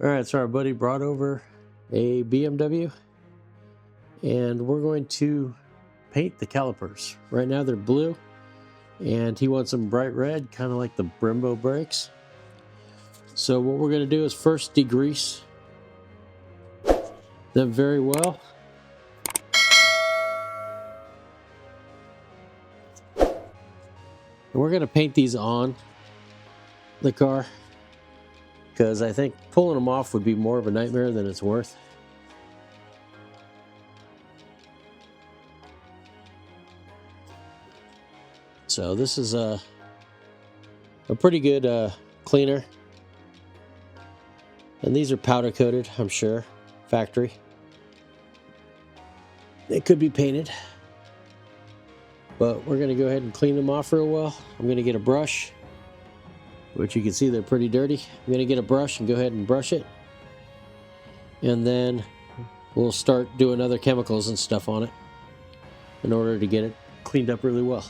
Alright, so our buddy brought over a BMW and we're going to paint the calipers. Right now they're blue and he wants them bright red, kind of like the Brembo brakes. So what we're going to do is first degrease them very well. And we're going to paint these on the car because I think pulling them off would be more of a nightmare than it's worth. So this is a pretty good cleaner. And these are powder coated, I'm sure, factory. They could be painted. But we're going to go ahead and clean them off real well. I'm going to get a brush, which you can see they're pretty dirty. I'm going to get a brush and go ahead and brush it. And then we'll start doing other chemicals and stuff on it in order to get it cleaned up really well.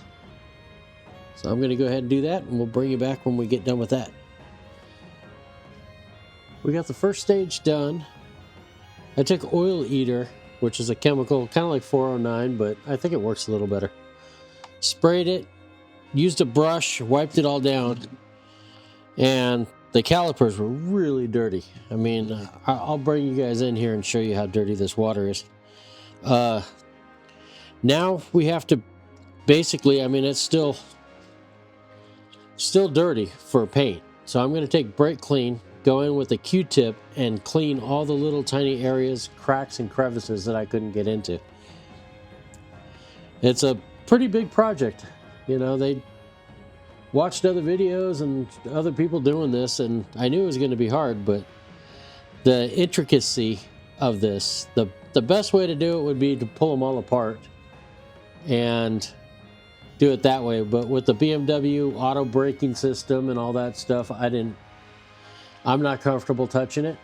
So I'm going to go ahead and do that, and we'll bring you back when we get done with that. We got the first stage done. I took oil eater, which is a chemical kind of like 409, but I think it works a little better. Sprayed it, used a brush, wiped it all down, and the calipers were really dirty. I mean, I'll bring you guys in here and show you how dirty this water is. Now we have to basically, I mean, it's still dirty for paint. So I'm going to take brake clean, go in with a Q-tip and clean all the little tiny areas, cracks and crevices that I couldn't get into. It's a pretty big project. You know, they watched other videos and other people doing this, and I knew it was going to be hard, but the intricacy of this, the best way to do it would be to pull them all apart and do it that way. But with the BMW auto braking system and all that stuff, I'm not comfortable touching it.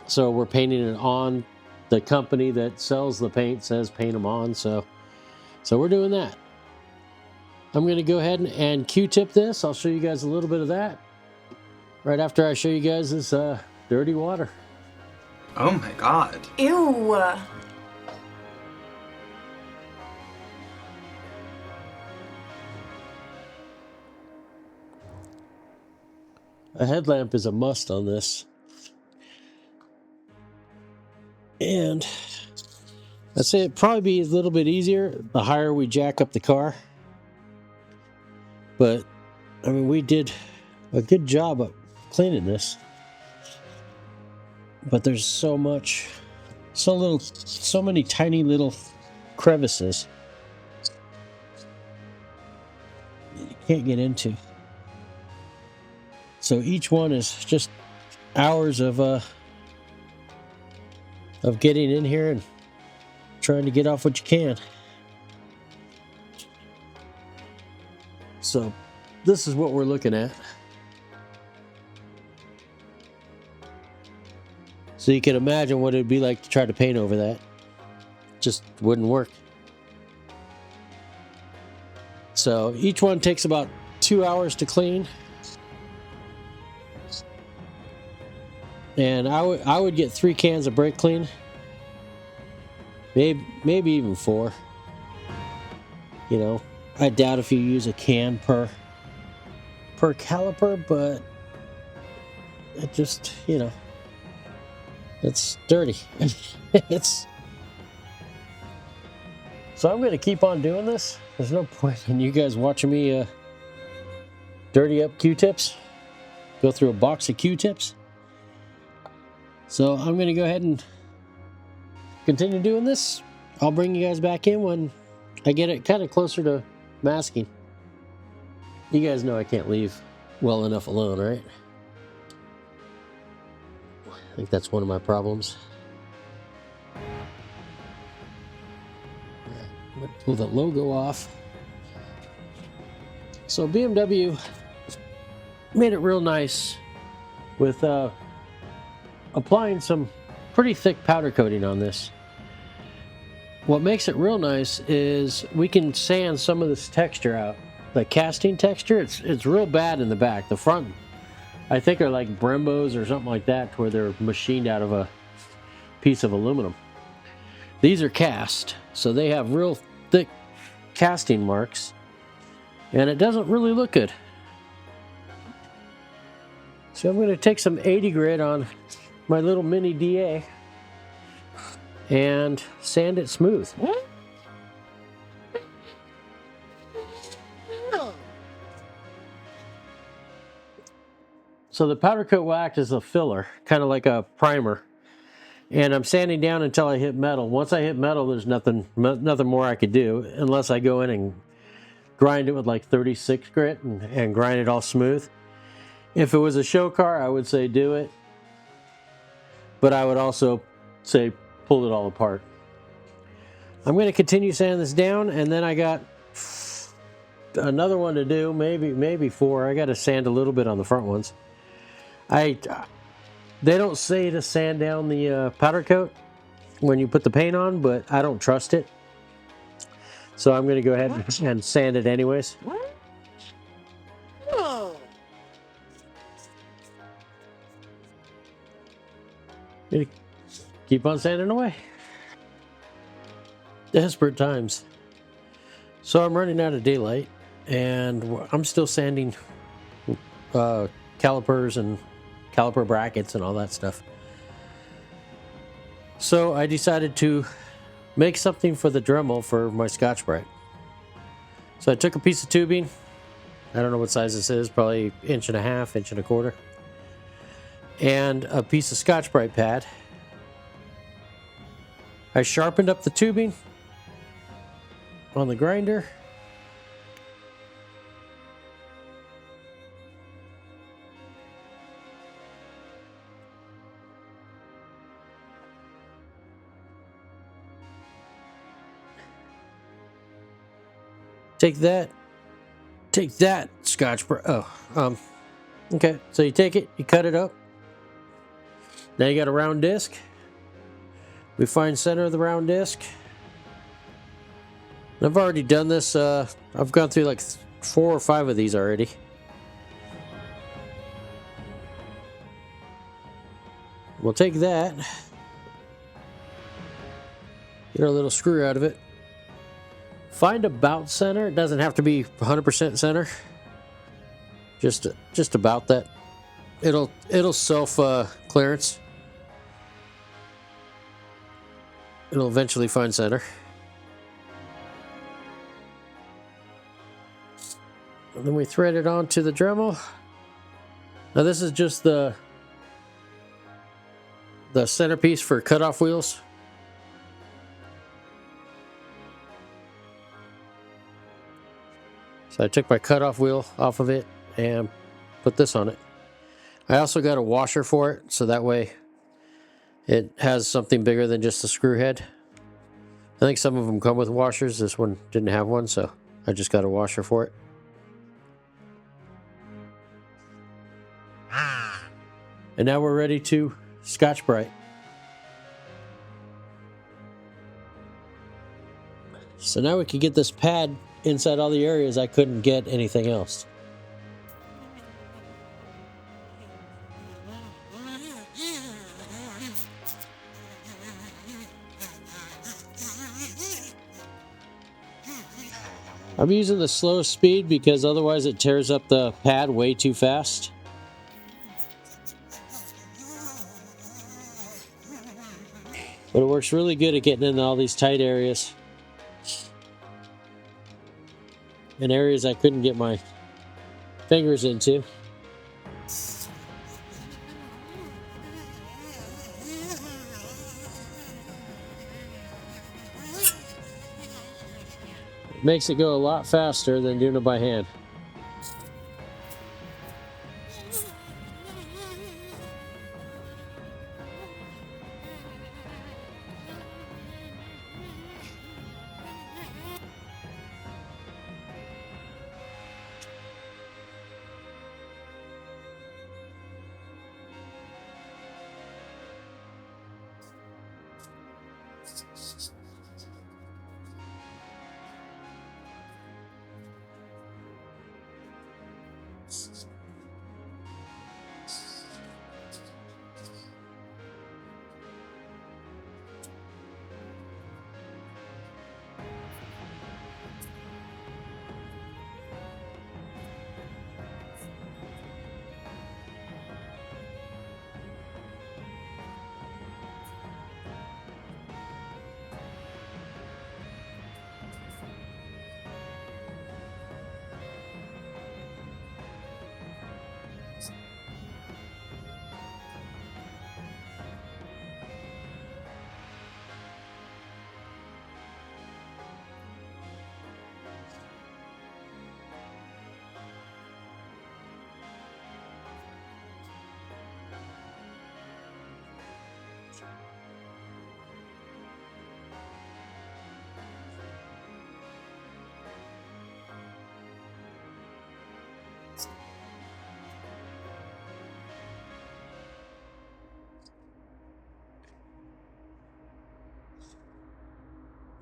So we're painting it on. The company that sells the paint says paint them on, so we're doing that. I'm going to go ahead and Q-tip this. I'll show you guys a little bit of that right after I show you guys this dirty water. Oh my god. Ew. A headlamp is a must on this. And I'd say it'd probably be a little bit easier the higher we jack up the car. But, I mean, we did a good job of cleaning this. But there's so many tiny little crevices that you can't get into. So each one is just hours of getting in here and trying to get off what you can. So this is what we're looking at. So you can imagine what it'd be like to try to paint over that. Just wouldn't work. So each one takes about 2 hours to clean. And I would get 3 cans of brake clean. Maybe even 4. You know, I doubt if you use a can per caliper, but it just, you know, it's dirty. So I'm going to keep on doing this. There's no point in you guys watching me dirty up Q-tips. Go through a box of Q-tips. So I'm going to go ahead and continue doing this. I'll bring you guys back in when I get it kind of closer to masking. You guys know I can't leave well enough alone, right? I think that's one of my problems. I'm going to pull the logo off. So BMW made it real nice with applying some pretty thick powder coating on this. What makes it real nice is we can sand some of this texture out. The casting texture, it's real bad in the back. The front I think are like Brembos or something like that, where they're machined out of a piece of aluminum. These are cast, so they have real thick casting marks, and it doesn't really look good. So I'm going to take some 80 grit on my little mini DA and sand it smooth. So the powder coat will act as a filler, kind of like a primer. And I'm sanding down until I hit metal. Once I hit metal, there's nothing more I could do unless I go in and grind it with like 36 grit and grind it all smooth. If it was a show car, I would say do it. But I would also say pull it all apart. I'm going to continue sanding this down, and then I got another one to do, maybe 4. I got to sand a little bit on the front ones. They don't say to sand down the powder coat when you put the paint on, but I don't trust it. So I'm going to go ahead and sand it anyways. Gonna keep on sanding away. Desperate times. So I'm running out of daylight, and I'm still sanding calipers and caliper brackets and all that stuff. So I decided to make something for the Dremel for my Scotch-Brite. So I took a piece of tubing. I don't know what size this is, probably 1.5 inches, 1.25 inches. And a piece of Scotch-Brite pad. I sharpened up the tubing on the grinder. Take that Scotch-Brite. Okay. So you take it, you cut it up. Now you got a round disc. We find center of the round disc. I've already done this. I've gone through like 4 or 5 of these already. We'll take that. Get our little screw out of it. Find about center. It doesn't have to be 100% center. Just about that. It'll self clearance. It'll eventually find center. And then we thread it onto the Dremel. Now this is just the centerpiece for cutoff wheels. So I took my cutoff wheel off of it and put this on it. I also got a washer for it, so that way it has something bigger than just the screw head. I think some of them come with washers. This one didn't have one, so I just got a washer for it. And now we're ready to Scotch-Brite. So now we can get this pad inside all the areas I couldn't get anything else. I'm using the slowest speed because otherwise it tears up the pad way too fast. But it works really good at getting in all these tight areas. In areas I couldn't get my fingers into. It makes it go a lot faster than doing it by hand.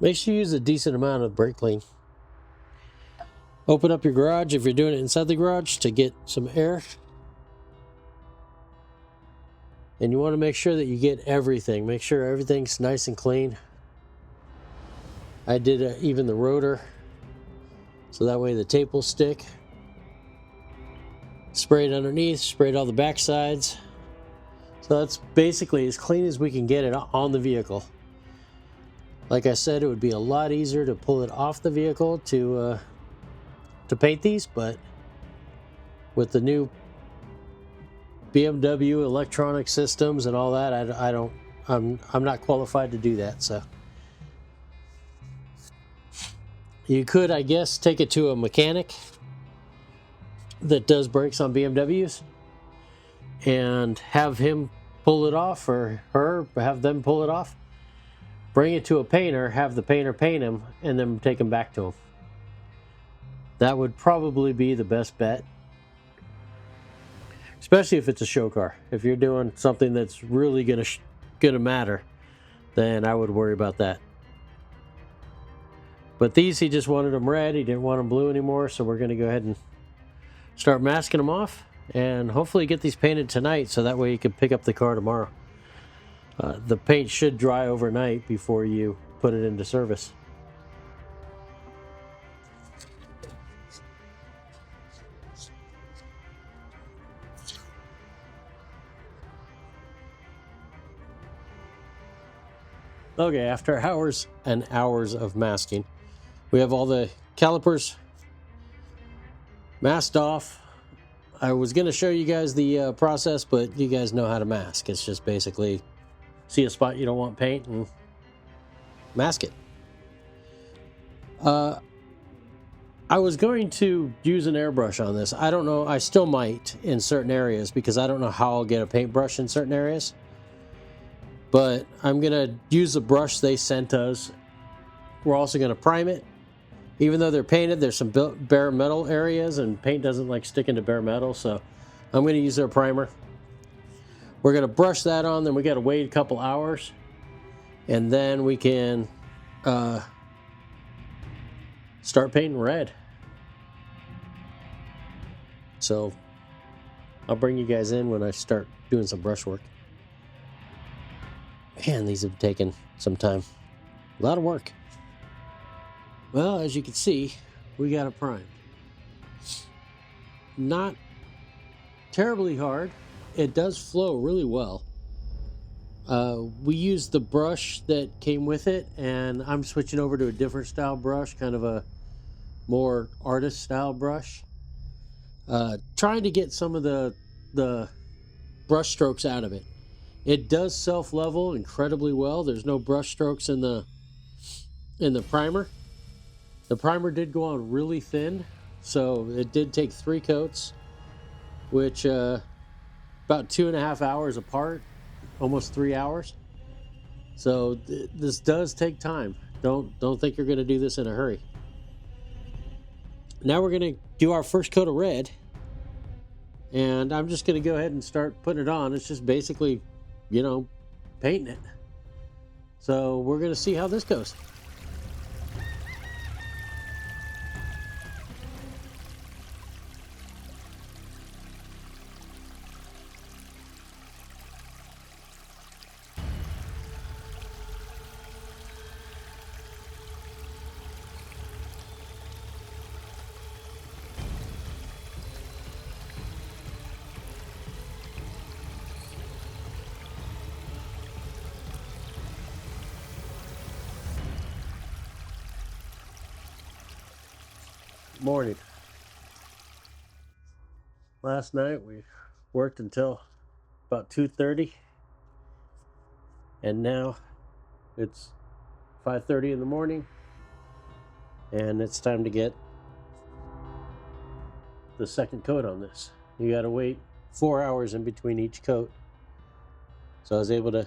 Make sure you use a decent amount of brake clean. Open up your garage if you're doing it inside the garage to get some air. And you want to make sure that you get everything. Make sure everything's nice and clean. I did even the rotor, so that way the tape will stick. Sprayed underneath, sprayed all the back sides. So that's basically as clean as we can get it on the vehicle. Like I said, it would be a lot easier to pull it off the vehicle to paint these, but with the new BMW electronic systems and all that, I'm not qualified to do that. So you could, I guess, take it to a mechanic that does brakes on BMWs and have him pull it off, or her, have them pull it off, bring it to a painter, have the painter paint him, and then take him back to him. That would probably be the best bet, especially if it's a show car. If you're doing something that's really gonna matter, then I would worry about that. But these, he just wanted them red. He didn't want them blue anymore, so we're gonna go ahead and start masking them off and hopefully get these painted tonight, so that way you can pick up the car tomorrow. The paint should dry overnight before you put it into service. Okay, after hours and hours of masking, we have all the calipers masked off. I was going to show you guys the process, but you guys know how to mask. It's just basically see a spot you don't want paint and mask it. I was going to use an airbrush on this. I don't know. I still might in certain areas because I don't know how I'll get a paintbrush in certain areas. But I'm going to use the brush they sent us. We're also going to prime it. Even though they're painted, there's some bare metal areas, and paint doesn't like sticking to bare metal, so I'm going to use their primer. We're going to brush that on, then we got to wait a couple hours, and then we can start painting red. So I'll bring you guys in when I start doing some brush work. Man, these have taken some time. A lot of work. Well, as you can see, we got it primed. Not terribly hard. It does flow really well. We used the brush that came with it, and I'm switching over to a different style brush, kind of a more artist style brush. Trying to get some of the brush strokes out of it. It does self-level incredibly well. There's no brush strokes in the primer. The primer did go on really thin, so it did take 3 coats, which about 2.5 hours apart, almost 3 hours. So this does take time. Don't think you're going to do this in a hurry. Now we're going to do our first coat of red, and I'm just going to go ahead and start putting it on. It's just basically, painting it. So we're going to see how this goes. Morning. Last night we worked until about 2:30, and now it's 5:30 in the morning, and it's time to get the second coat on this. You got to wait 4 hours in between each coat, so I was able to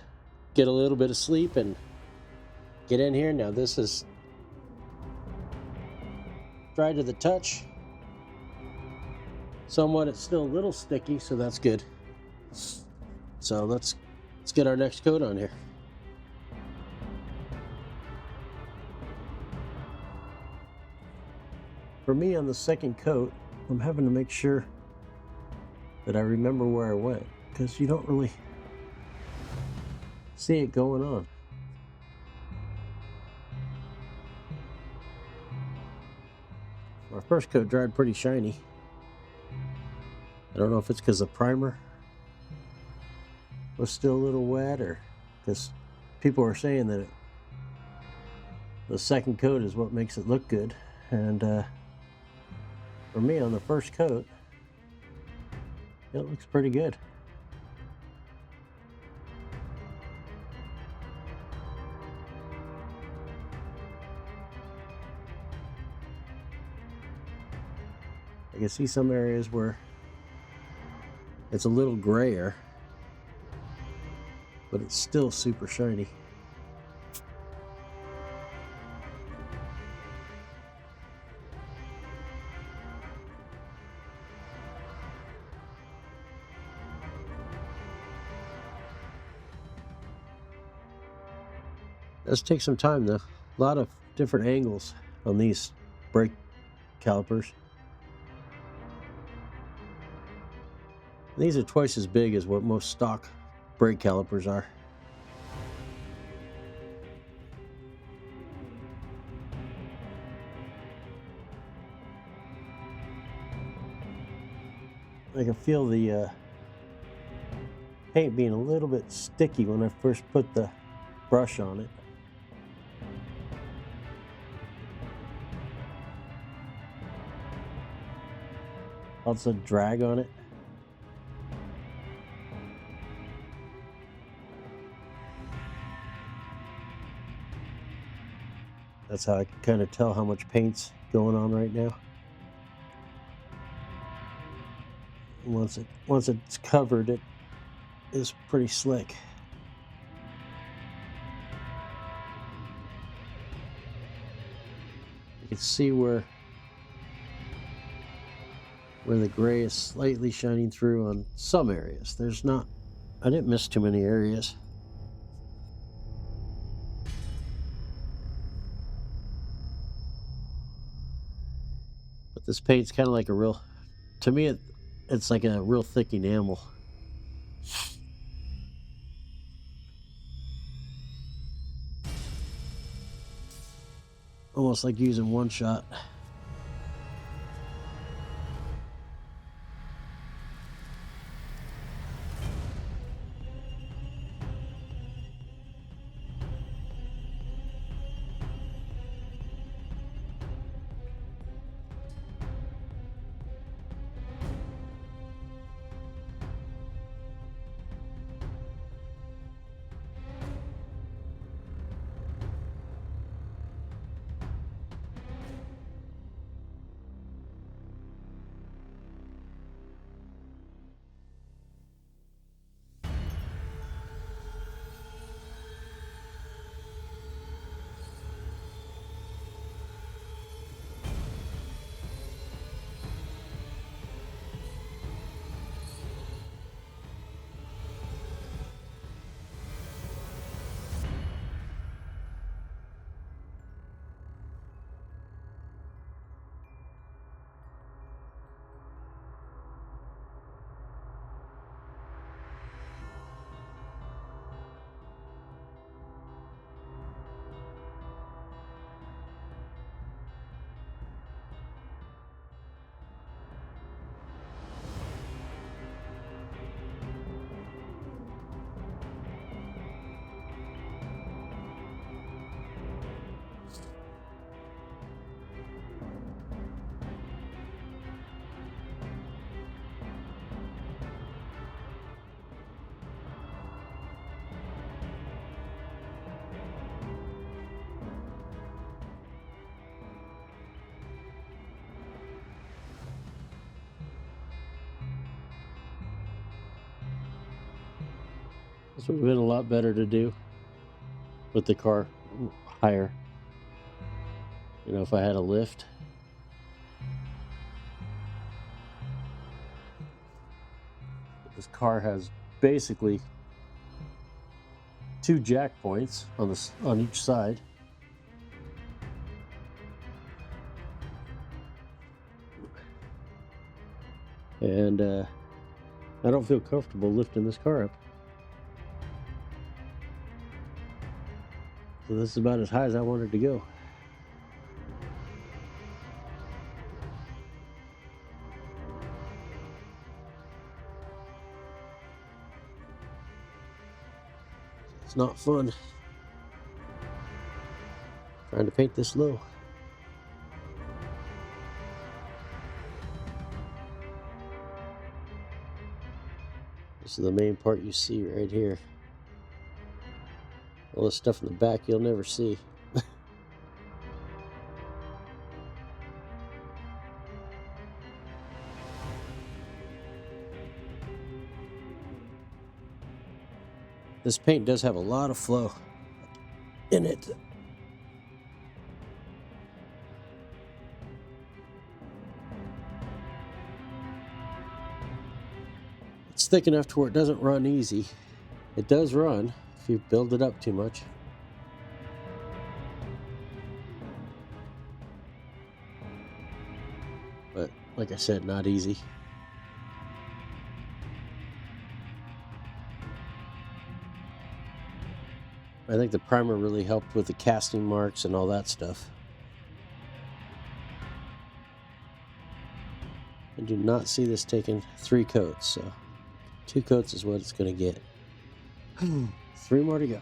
get a little bit of sleep and get in here. Now this is dry to the touch. Somewhat, it's still a little sticky, so that's good. So let's get our next coat on here. For me, on the second coat, I'm having to make sure that I remember where I went, because you don't really see it going on. Our first coat dried pretty shiny. I don't know if it's because the primer was still a little wet, or because people are saying that the second coat is what makes it look good. And for me, on the first coat, it looks pretty good. I can see some areas where it's a little grayer, but it's still super shiny. It does take some time though. A lot of different angles on these brake calipers. These are twice as big as what most stock brake calipers are. I can feel the paint being a little bit sticky when I first put the brush on it. Lots of drag on it. That's how I can kind of tell how much paint's going on right now. Once it's covered, it is pretty slick. You can see where the gray is slightly shining through on some areas. I didn't miss too many areas. But this paint's kind of like to me, it's like a real thick enamel. Almost like using one shot. This would have been a lot better to do with the car higher. You know, if I had a lift. This car has basically 2 jack points on each side. and I don't feel comfortable lifting this car up. So this is about as high as I wanted to go. It's not fun trying to paint this low. This is the main part you see right here. All the stuff in the back you'll never see. This paint does have a lot of flow in it. It's thick enough to where it doesn't run easy. It does run if you build it up too much. But like I said, not easy. I think the primer really helped with the casting marks and all that stuff. I do not see this taking 3 coats, so 2 coats is what it's going to get. 3 more to go.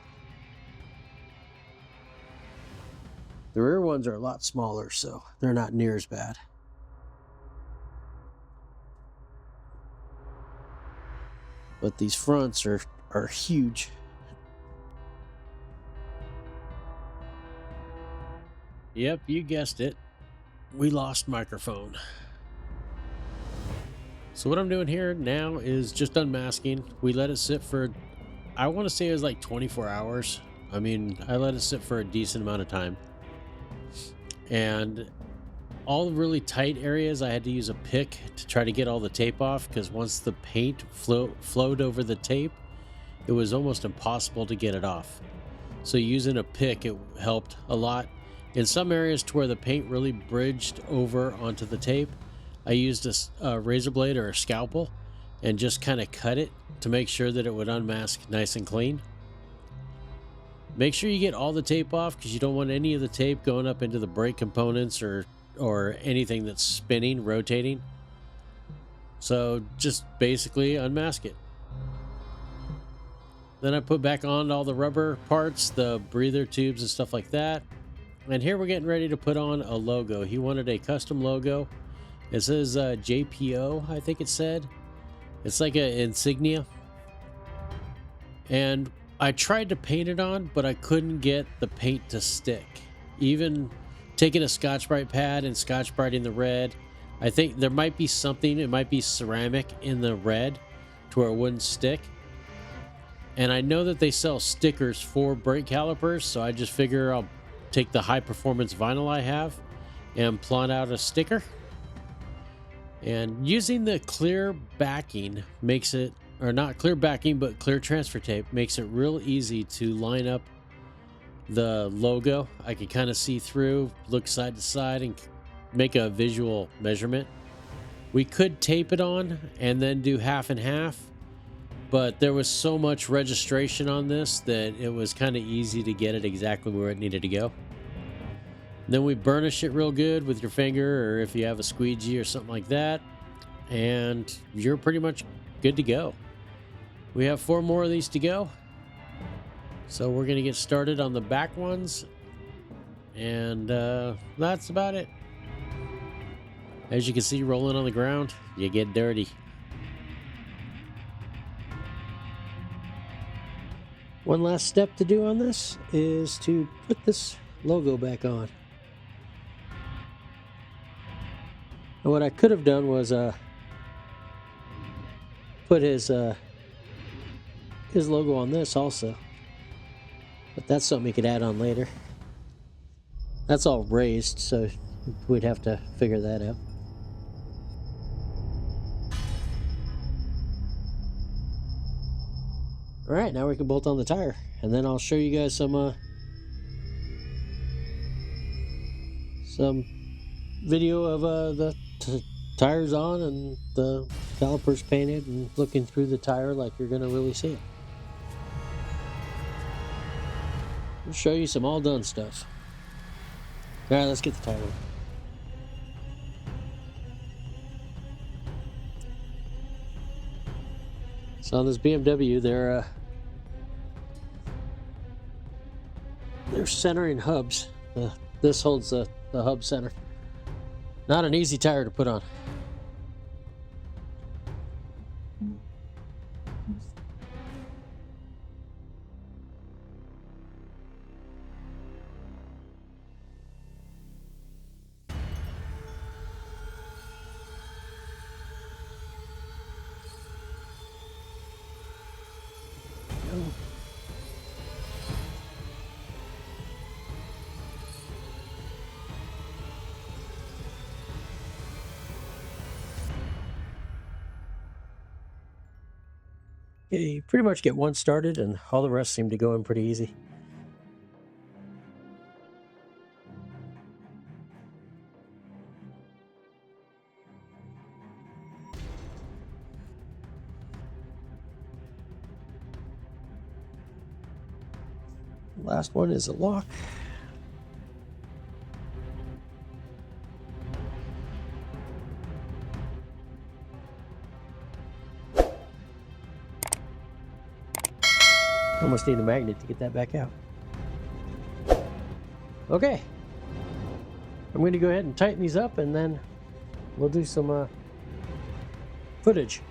The rear ones are a lot smaller, so they're not near as bad. But these fronts are huge. Yep, you guessed it. We lost microphone. So what I'm doing here now is just unmasking. We let it sit for, I want to say it was like 24 hours. I mean, I let it sit for a decent amount of time. And all the really tight areas, I had to use a pick to try to get all the tape off, because once the paint flowed over the tape, it was almost impossible to get it off. So using a pick, it helped a lot. In some areas to where the paint really bridged over onto the tape, I used a razor blade or a scalpel and just kind of cut it to make sure that it would unmask nice and clean. Make sure you get all the tape off, because you don't want any of the tape going up into the brake components or anything that's spinning, rotating. So just basically unmask it. Then I put back on all the rubber parts, the breather tubes and stuff like that. And here we're getting ready to put on a logo. He wanted a custom logo. It says JPO, I think it said. It's like an insignia. And I tried to paint it on, but I couldn't get the paint to stick. Even taking a Scotch-Brite pad and Scotch-Briting the red, I think there might be something, it might be ceramic in the red to where it wouldn't stick. And I know that they sell stickers for brake calipers, so I just figure I'll take the high performance vinyl I have and plot out a sticker. And using the clear backing makes it, or not clear backing, but clear transfer tape, makes it real easy to line up the logo. I can kind of see through, look side to side, and make a visual measurement. We could tape it on and then do half and half, but there was so much registration on this that it was kind of easy to get it exactly where it needed to go. Then we burnish it real good with your finger, or if you have a squeegee or something like that, and you're pretty much good to go. We have 4 more of these to go. So we're going to get started on the back ones, and that's about it. As you can see, rolling on the ground, you get dirty. One last step to do on this is to put this logo back on. And what I could have done was put his logo on this also. But that's something you could add on later. That's all raised, so we'd have to figure that out. All right, now we can bolt on the tire, and then I'll show you guys some video of the tires on and the calipers painted and looking through the tire like you're going to really see it. We'll show you some all done stuff. All right, let's get the tire on. So on this BMW, they're centering hubs. This holds the hub center. Not an easy tire to put on. You pretty much get one started and all the rest seem to go in pretty easy. Last one is a lock. Almost need a magnet to get that back out. Okay. I'm going to go ahead and tighten these up and then we'll do some footage.